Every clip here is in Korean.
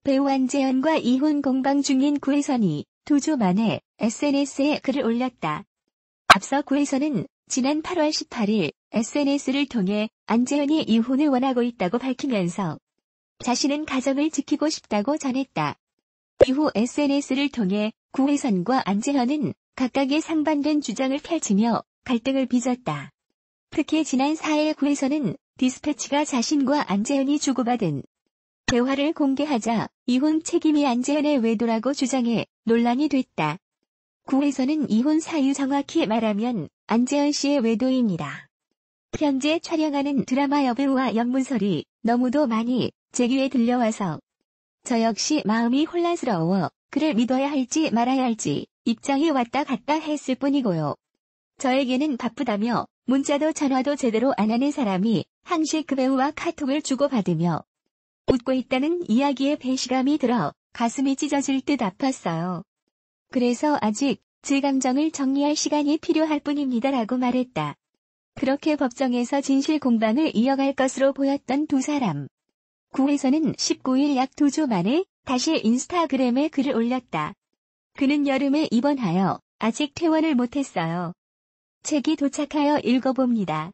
배우 안재현과 이혼 공방 중인 구혜선이 2주 만에 SNS에 글을 올렸다. 앞서 구혜선은 지난 8월 18일 SNS를 통해 안재현이 이혼을 원하고 있다고 밝히면서 자신은 가정을 지키고 싶다고 전했다. 이후 SNS를 통해 구혜선과 안재현은 각각의 상반된 주장을 펼치며 갈등을 빚었다. 특히 지난 4일 구혜선은 디스패치가 자신과 안재현이 주고받은 대화를 공개하자 이혼 책임이 안재현의 외도라고 주장해 논란이 됐다. 구혜선은 이혼 사유 정확히 말하면 안재현 씨의 외도입니다. 현재 촬영하는 드라마 여배우와 연문설이 너무도 많이 제 귀에 들려와서 저 역시 마음이 혼란스러워 그를 믿어야 할지 말아야 할지 입장이 왔다 갔다 했을 뿐이고요. 저에게는 바쁘다며 문자도 전화도 제대로 안 하는 사람이 항시 그 배우와 카톡을 주고받으며 웃고 있다는 이야기에 배신감이 들어 가슴이 찢어질 듯 아팠어요. 그래서 아직 제 감정을 정리할 시간이 필요할 뿐입니다라고 말했다. 그렇게 법정에서 진실 공방을 이어갈 것으로 보였던 두 사람. 구혜선은 19일 약 2주 만에 다시 인스타그램에 글을 올렸다. 그는 여름에 입원하여 아직 퇴원을 못했어요. 책이 도착하여 읽어봅니다.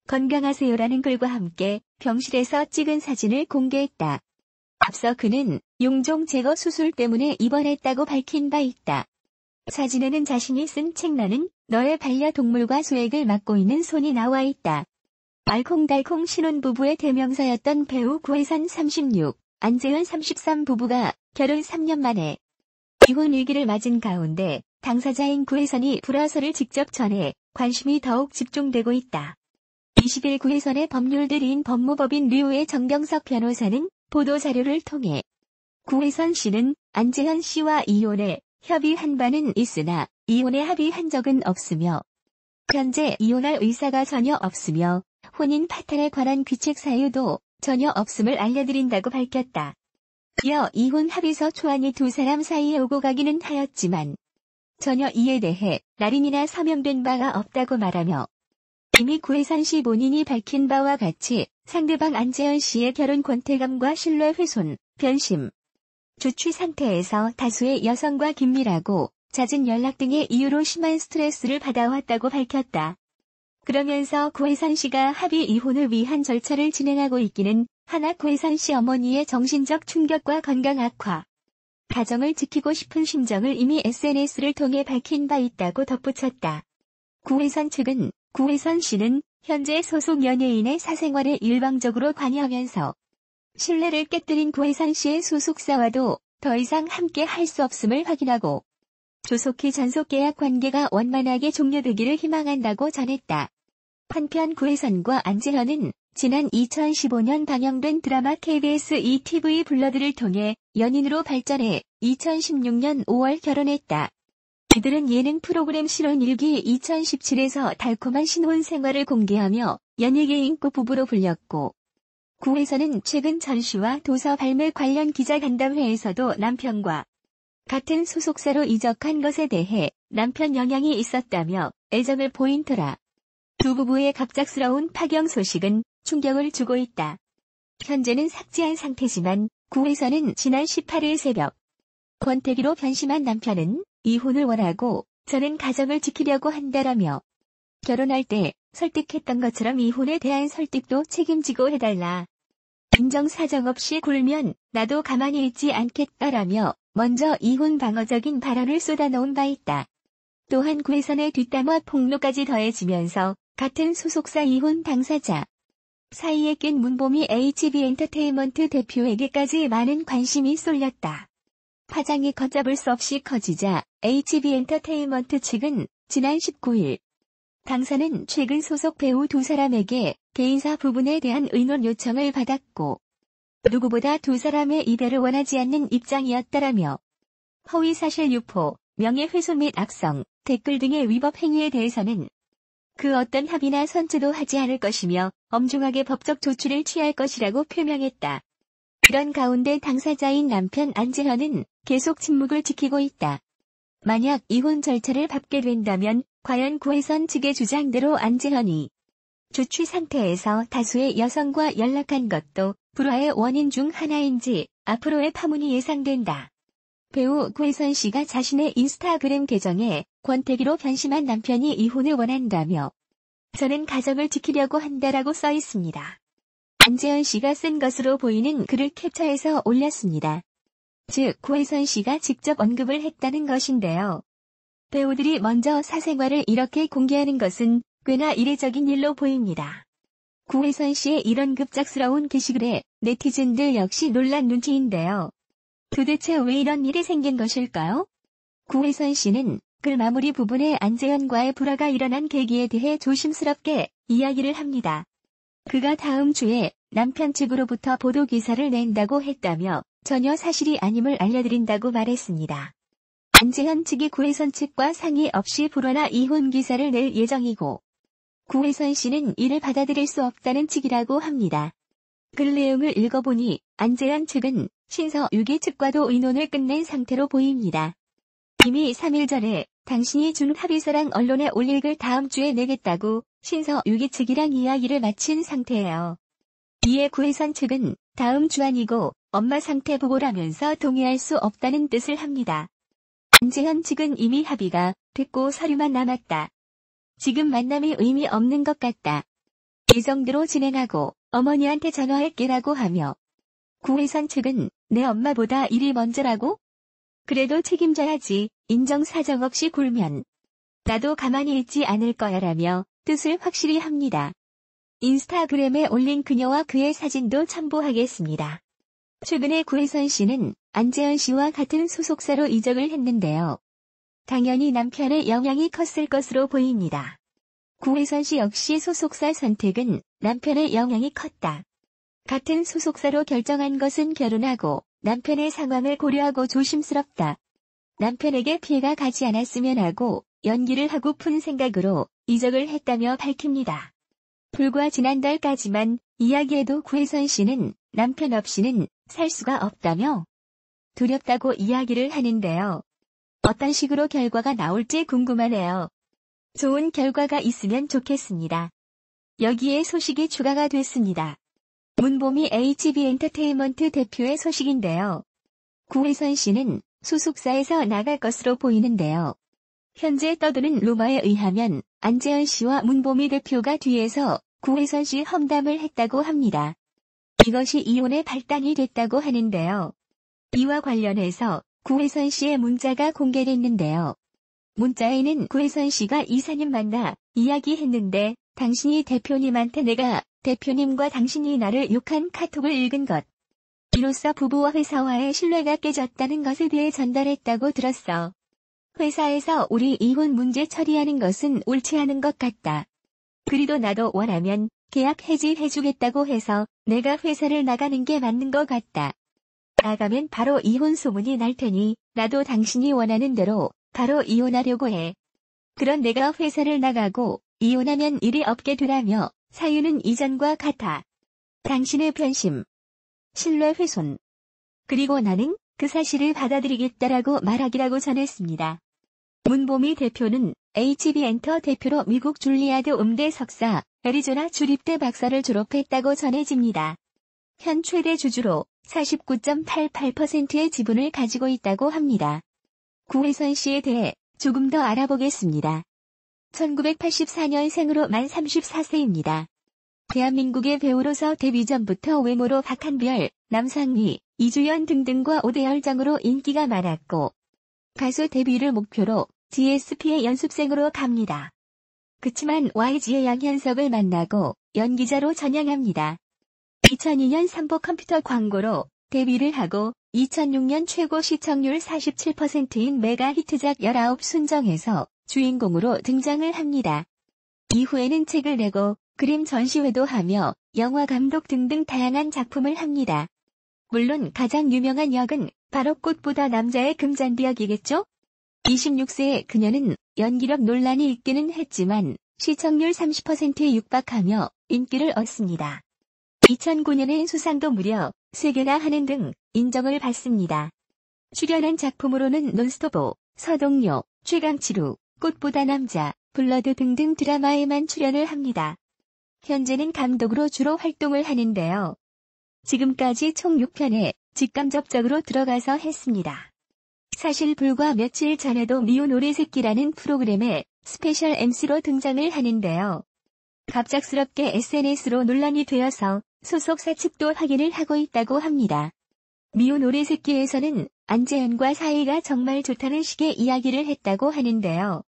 건강하세요라는 글과 함께 병실에서 찍은 사진을 공개했다. 앞서 그는 용종 제거 수술 때문에 입원했다고 밝힌 바 있다. 사진에는 자신이 쓴 책 나는 너의 반려동물과 수액을 맡고 있는 손이 나와 있다. 알콩달콩 신혼부부의 대명사였던 배우 구혜선 36, 안재현 33 부부가 결혼 3년 만에 이혼 위기를 맞은 가운데 당사자인 구혜선이 불화설을 직접 전해 관심이 더욱 집중되고 있다. 20일 구혜선의 법률들인 법무법인 류의 정병석 변호사는 보도자료를 통해 구혜선 씨는 안재현 씨와 이혼에 협의한 바는 있으나 이혼에 합의한 적은 없으며 현재 이혼할 의사가 전혀 없으며 혼인 파탄에 관한 귀책 사유도 전혀 없음을 알려드린다고 밝혔다. 이어 이혼 합의서 초안이 두 사람 사이에 오고 가기는 하였지만 전혀 이에 대해 날인이나 서명된 바가 없다고 말하며 이미 구혜선 씨 본인이 밝힌 바와 같이 상대방 안재현 씨의 결혼 권태감과 신뢰 훼손, 변심, 주취 상태에서 다수의 여성과 긴밀하고 잦은 연락 등의 이유로 심한 스트레스를 받아왔다고 밝혔다. 그러면서 구혜선 씨가 합의 이혼을 위한 절차를 진행하고 있기는 하나 구혜선 씨 어머니의 정신적 충격과 건강 악화, 가정을 지키고 싶은 심정을 이미 SNS를 통해 밝힌 바 있다고 덧붙였다. 구혜선 측은 구혜선 씨는 현재 소속 연예인의 사생활에 일방적으로 관여하면서 신뢰를 깨뜨린 구혜선 씨의 소속사와도 더 이상 함께 할 수 없음을 확인하고 조속히 전속계약 관계가 원만하게 종료되기를 희망한다고 전했다. 한편 구혜선과 안재현은 지난 2015년 방영된 드라마 KBS ETV 블러드를 통해 연인으로 발전해 2016년 5월 결혼했다. 이들은 예능 프로그램 신혼일기 2017에서 달콤한 신혼 생활을 공개하며 연예계 인기 부부로 불렸고 구혜선은 최근 전시와 도서 발매 관련 기자간담회에서도 남편과 같은 소속사로 이적한 것에 대해 남편 영향이 있었다며 애정을 보인 터라 두 부부의 갑작스러운 파경 소식은 충격을 주고 있다. 현재는 삭제한 상태지만 구혜선은 지난 18일 새벽 권태기로 변심한 남편은 이혼을 원하고 저는 가정을 지키려고 한다라며 결혼할 때 설득했던 것처럼 이혼에 대한 설득도 책임지고 해달라. 인정사정 없이 굴면 나도 가만히 있지 않겠다라며 먼저 이혼 방어적인 발언을 쏟아놓은 바 있다. 또한 구혜선의 뒷담화 폭로까지 더해지면서 같은 소속사 이혼 당사자 사이에 낀 문보미 HB엔터테인먼트 대표에게까지 많은 관심이 쏠렸다. 파장이 걷잡을 수 없이 커지자 HB엔터테인먼트 측은 지난 19일 당사는 최근 소속 배우 두 사람에게 개인사 부분에 대한 의논 요청을 받았고 누구보다 두 사람의 이별을 원하지 않는 입장이었다라며 허위사실 유포, 명예훼손 및 악성, 댓글 등의 위법 행위에 대해서는 그 어떤 합의나 선처도 하지 않을 것이며 엄중하게 법적 조치를 취할 것이라고 표명했다. 이런 가운데 당사자인 남편 안재현은 계속 침묵을 지키고 있다. 만약 이혼 절차를 밟게 된다면 과연 구혜선 측의 주장대로 안재현이 주취 상태에서 다수의 여성과 연락한 것도 불화의 원인 중 하나인지 앞으로의 파문이 예상된다. 배우 구혜선 씨가 자신의 인스타그램 계정에 권태기로 변심한 남편이 이혼을 원한다며 저는 가정을 지키려고 한다라고 써 있습니다. 안재현 씨가 쓴 것으로 보이는 글을 캡처해서 올렸습니다. 즉, 구혜선 씨가 직접 언급을 했다는 것인데요. 배우들이 먼저 사생활을 이렇게 공개하는 것은 꽤나 이례적인 일로 보입니다. 구혜선 씨의 이런 급작스러운 게시글에 네티즌들 역시 놀란 눈치인데요. 도대체 왜 이런 일이 생긴 것일까요? 구혜선 씨는 글 마무리 부분에 안재현과의 불화가 일어난 계기에 대해 조심스럽게 이야기를 합니다. 그가 다음 주에 남편 측으로부터 보도기사를 낸다고 했다며 전혀 사실이 아님을 알려드린다고 말했습니다. 안재현 측이 구혜선 측과 상의 없이 불화나 이혼 기사를 낼 예정이고 구혜선 씨는 이를 받아들일 수 없다는 측이라고 합니다. 글 내용을 읽어보니 안재현 측은 신서유기 측과도 의논을 끝낸 상태로 보입니다. 이미 3일 전에 당신이 준 합의서랑 언론에 올릴 글 다음 주에 내겠다고 신서유기 측이랑 이야기를 마친 상태예요. 이에 구혜선 측은 다음 주 아니고 엄마 상태 보고라면서 동의할 수 없다는 뜻을 합니다. 안재현 측은 이미 합의가 됐고 서류만 남았다. 지금 만남이 의미 없는 것 같다. 예정대로 진행하고 어머니한테 전화할게라고 하며 구혜선 측은 내 엄마보다 일이 먼저라고? 그래도 책임져야지. 인정사정 없이 굴면 나도 가만히 있지 않을 거야라며 뜻을 확실히 합니다. 인스타그램에 올린 그녀와 그의 사진도 첨부하겠습니다. 최근에 구혜선 씨는 안재현 씨와 같은 소속사로 이적을 했는데요. 당연히 남편의 영향이 컸을 것으로 보입니다. 구혜선 씨 역시 소속사 선택은 남편의 영향이 컸다. 같은 소속사로 결정한 것은 결혼하고 남편의 상황을 고려하고 조심스럽다. 남편에게 피해가 가지 않았으면 하고 연기를 하고픈 생각으로 이적을 했다며 밝힙니다. 불과 지난달까지만 이야기해도 구혜선 씨는 남편 없이는 살 수가 없다며 두렵다고 이야기를 하는데요. 어떤 식으로 결과가 나올지 궁금하네요. 좋은 결과가 있으면 좋겠습니다. 여기에 소식이 추가가 됐습니다. 문보미 HB엔터테인먼트 대표의 소식인데요. 구혜선 씨는 소속사에서 나갈 것으로 보이는데요. 현재 떠도는 루머에 의하면 안재현 씨와 문보미 대표가 뒤에서 구혜선 씨 험담을 했다고 합니다. 이것이 이혼의 발단이 됐다고 하는데요. 이와 관련해서 구혜선 씨의 문자가 공개됐는데요. 문자에는 구혜선 씨가 이사님 만나 이야기했는데 당신이 대표님한테 내가 대표님과 당신이 나를 욕한 카톡을 읽은 것. 이로써 부부와 회사와의 신뢰가 깨졌다는 것에 대해 전달했다고 들었어. 회사에서 우리 이혼 문제 처리하는 것은 옳지 않은 것 같다. 그리도 나도 원하면 계약 해지해주겠다고 해서 내가 회사를 나가는 게 맞는 것 같다. 나가면 바로 이혼 소문이 날 테니 나도 당신이 원하는 대로 바로 이혼하려고 해. 그런 내가 회사를 나가고 이혼하면 일이 없게 되라며 사유는 이전과 같아. 당신의 변심, 신뢰 훼손. 그리고 나는 그 사실을 받아들이겠다라고 말하기라고 전했습니다. 문보미 대표는 HB엔터 대표로 미국 줄리아드 음대 석사, 애리조나 주립대 박사를 졸업했다고 전해집니다. 현 최대 주주로 49.88%의 지분을 가지고 있다고 합니다. 구혜선 씨에 대해 조금 더 알아보겠습니다. 1984년생으로 만 34세입니다. 대한민국의 배우로서 데뷔 전부터 외모로 박한별, 남상미, 이주연 등등과 5대 열정으로 인기가 많았고 가수 데뷔를 목표로 GSP의 연습생으로 갑니다. 그치만 YG의 양현석을 만나고 연기자로 전향합니다. 2002년 삼보 컴퓨터 광고로 데뷔를 하고 2006년 최고 시청률 47%인 메가 히트작 19순정에서 주인공으로 등장을 합니다. 이후에는 책을 내고 그림 전시회도 하며 영화 감독 등등 다양한 작품을 합니다. 물론 가장 유명한 역은 바로 꽃보다 남자의 금잔디 역이겠죠? 26세의 그녀는 연기력 논란이 있기는 했지만 시청률 30%에 육박하며 인기를 얻습니다. 2009년엔 수상도 무려 3개나 하는 등 인정을 받습니다. 출연한 작품으로는 논스톱, 서동요, 최강치루, 꽃보다 남자, 블러드 등등 드라마에만 출연을 합니다. 현재는 감독으로 주로 활동을 하는데요. 지금까지 총 6편의 직간접적으로 들어가서 했습니다. 사실 불과 며칠 전에도 미운 오래새끼라는 프로그램에 스페셜 MC로 등장을 하는데요. 갑작스럽게 SNS로 논란이 되어서 소속사 측도 확인을 하고 있다고 합니다. 미운 오래새끼에서는 안재현과 사이가 정말 좋다는 식의 이야기를 했다고 하는데요.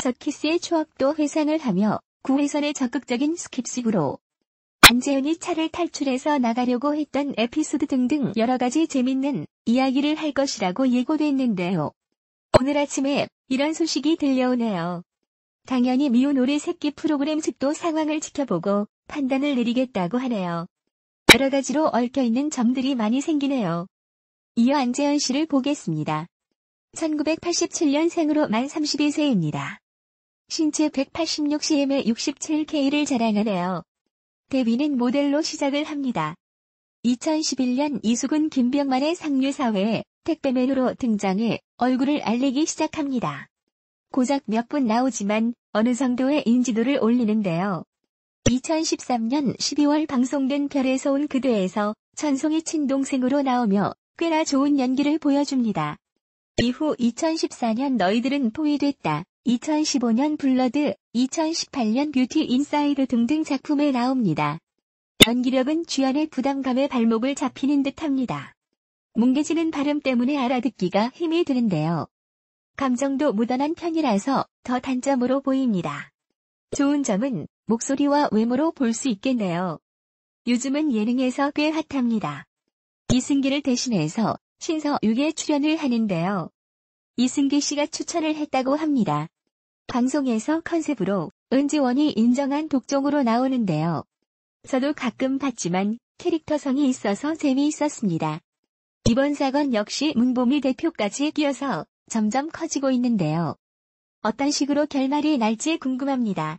첫 키스의 추억도 회상을 하며 9회선의 적극적인 스킵식으로 안재현이 차를 탈출해서 나가려고 했던 에피소드 등등 여러가지 재밌는 이야기를 할 것이라고 예고됐는데요. 오늘 아침에 이런 소식이 들려오네요. 당연히 미운 오래새끼 프로그램 측도 상황을 지켜보고 판단을 내리겠다고 하네요. 여러가지로 얽혀있는 점들이 많이 생기네요. 이어 안재현 씨를 보겠습니다. 1987년생으로 만 32세입니다. 신체 186cm에 67kg를 자랑하네요. 데뷔는 모델로 시작을 합니다. 2011년 이수근 김병만의 상류사회에 택배맨으로 등장해 얼굴을 알리기 시작합니다. 고작 몇 분 나오지만 어느 정도의 인지도를 올리는데요. 2013년 12월 방송된 별에서 온 그대에서 천송이 친동생으로 나오며 꽤나 좋은 연기를 보여줍니다. 이후 2014년 너희들은 포위됐다, 2015년 블러드, 2018년 뷰티 인사이드 등등 작품에 나옵니다. 연기력은 주연의 부담감에 발목을 잡히는 듯합니다. 뭉개지는 발음 때문에 알아듣기가 힘이 드는데요. 감정도 묻어난 편이라서 더 단점으로 보입니다. 좋은 점은 목소리와 외모로 볼 수 있겠네요. 요즘은 예능에서 꽤 핫합니다. 이승기를 대신해서 신서유기에 출연을 하는데요. 이승기 씨가 추천을 했다고 합니다. 방송에서 컨셉으로 은지원이 인정한 독종으로 나오는데요. 저도 가끔 봤지만 캐릭터성이 있어서 재미있었습니다. 이번 사건 역시 문보미 대표까지 끼어서 점점 커지고 있는데요. 어떤 식으로 결말이 날지 궁금합니다.